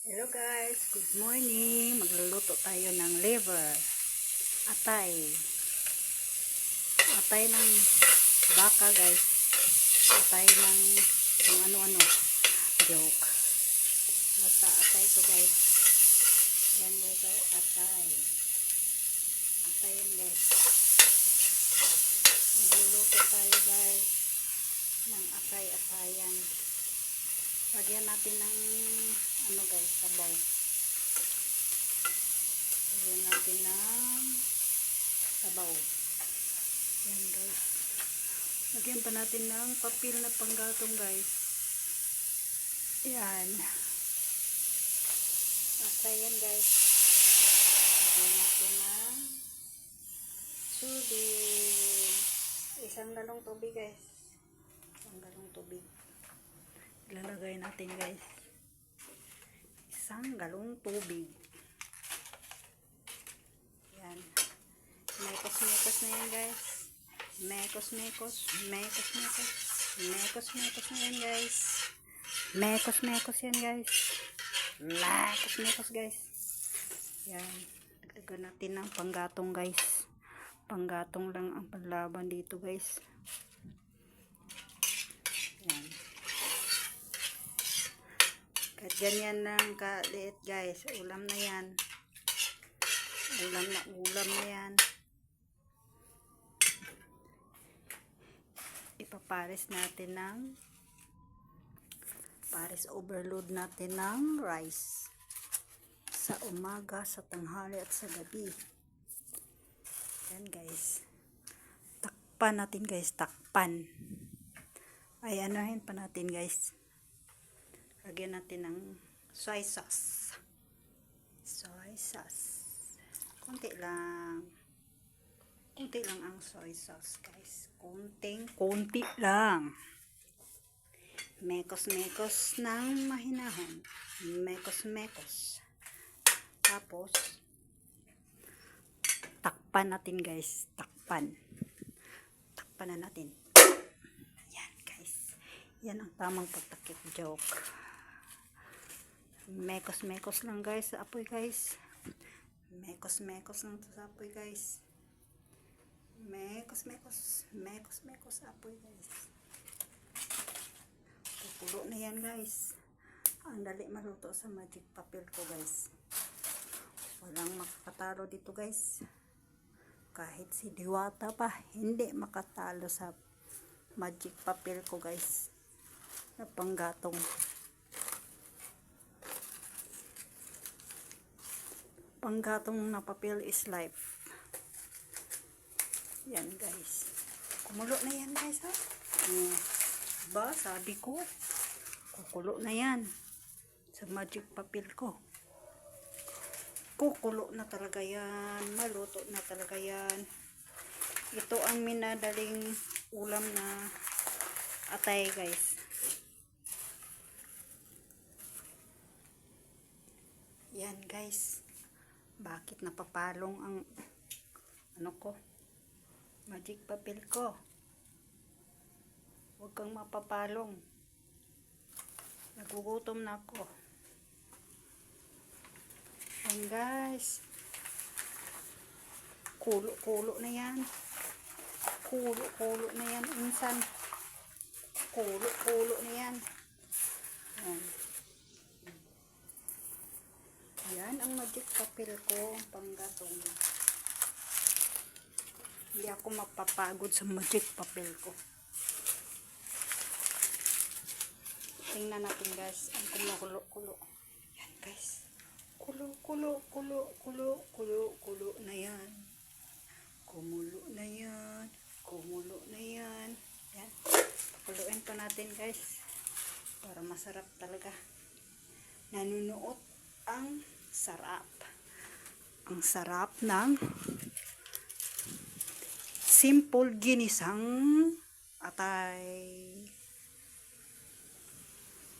Hello guys, good morning. Magluluto tayo ng liver. Atay. Atay ng baka guys. Atay ng kung ano-ano. Joke. Basta atay to guys. Yan guys, oh, atay. Atay yan guys. Magluluto tayo guys ng atay-atayan. Lagyan natin ng ano guys, sabaw. Lagyan natin ng sabaw. Yan guys. Lagyan pa natin ng papel na panggatong guys. Yan. Atay yan guys. Lagyan natin ng tubig. Isang galong tubig guys. Isang galong tubig. Ilalagay natin guys. Isang galong tubig. Yan. Mekos-mekos na yan guys. Mekos-mekos. Mekos-mekos. Mekos-mekos na yan guys. Mekos-mekos yan guys. Mekos-mekos guys. Yan. Dagdagan natin ng panggatong guys. Panggatong lang ang panlaban dito guys. Yan. Kahit ganyan lang kaliit guys, ulam na yan. Ulam na yan. Ipapares natin ng pares overload natin ng rice. Sa umaga, sa tanghali at sa gabi. Yan guys. Takpan natin guys, takpan. Ay anuhin pa natin guys. Lagyan natin ng soy sauce. Soy sauce. Konti lang. Konti lang ang soy sauce, guys. Konti lang. Mekos-mekos ng mahinahon. Mekos-mekos. Tapos, takpan natin, guys. Takpan. Takpan na natin. Yan, guys. Yan ang tamang pagtakip. Joke. Mekos-mekos lang guys sa apoy guys. Mekos-mekos lang sa apoy guys. Mekos-mekos. Mekos-mekos sa apoy guys. Kukulo na yan guys. Ang dali maluto sa magic papel ko guys. Walang makakatalo dito guys. Kahit si Diwata pa, hindi makatalo sa magic papel ko guys. Na panggatong. Panggatong na papel is life. Yan guys. Kumulo na yan guys ha. Ba, sabi ko. Kukulo na yan. Sa magic papel ko. Kukulo na talaga yan. Maluto na talaga yan. Ito ang minadaling ulam na atay guys. Yan guys. Bakit napapalong ang ano ko? Magic papel ko. Huwag kang mapapalong. Nagugutom na ako. Yan guys. Kulo na yan. Kulo na yan insan. Kulo na yan. Yan. Yan ang magic papel ko, panggatong. Hindi ako mapapagod sa magic papel ko. Tingnan natin guys, ang kumukulo-kulo. Yan guys. Kulo na yan. Kumulo na yan. Kumulo na yan. Yan. Kuluin pa natin guys. Para masarap talaga. Nanunuot ang sarap. Ang sarap ng simple ginisang atay.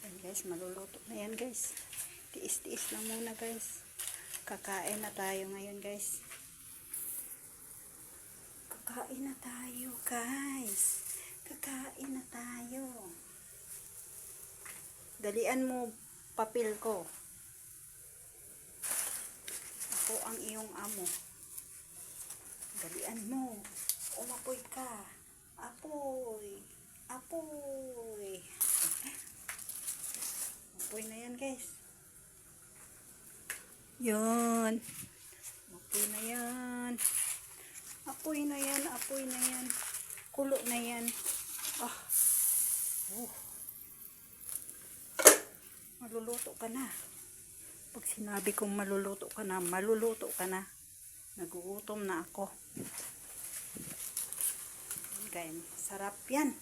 Yan guys, maluluto na yan guys. Tiis-tiis lang muna guys. Kakain na tayo ngayon guys. Kakain na tayo guys. Kakain na tayo. Dalian mo papel ko. Ako ang iyong amo. Dalian mo. Umapoy ka. Apoy. Apoy. Apoy na yan, guys. Yun. Apoy na yan. Apoy na yan. Apoy na yan. Kulo na yan. Ah. Oh. Maluluto ka na. Pag sinabi kong maluluto ka na, maluluto ka na. Nagugutom na ako. Ganyan. Sarap yan.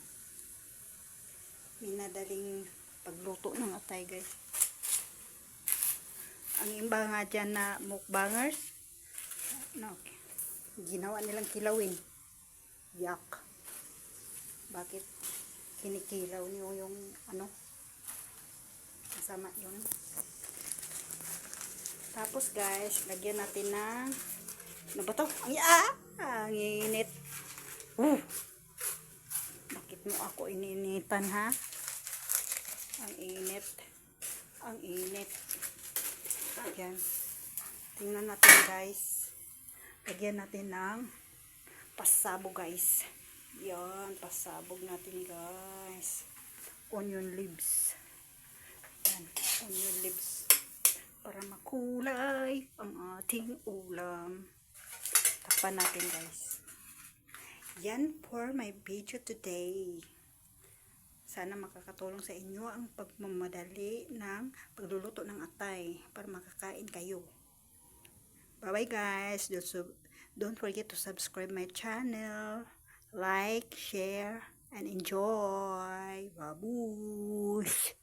Minadaling pagluto ng atay, guys. Ang iba nga dyan na mukbangers, no, ginawa nilang kilawin. Yak. Bakit kinikilaw niyo yung ano? Masama yun. Tapos guys, lagyan natin ng ano ba to? Ang init. Bakit mo ako ininitan, ha? Ang init. Ang init. Ayan. Tingnan natin, guys. Lagyan natin ng pasabog, guys. Yan, pasabog natin, guys. Onion leaves. Yan, onion leaves. Para makulay ang ating ulam. Takpan natin, guys. Yan for my video today. Sana makakatulong sa inyo ang pagmamadali ng pagluluto ng atay para makakain kayo. Bye-bye, guys. Don't forget to subscribe my channel. Like, share, and enjoy. Babush!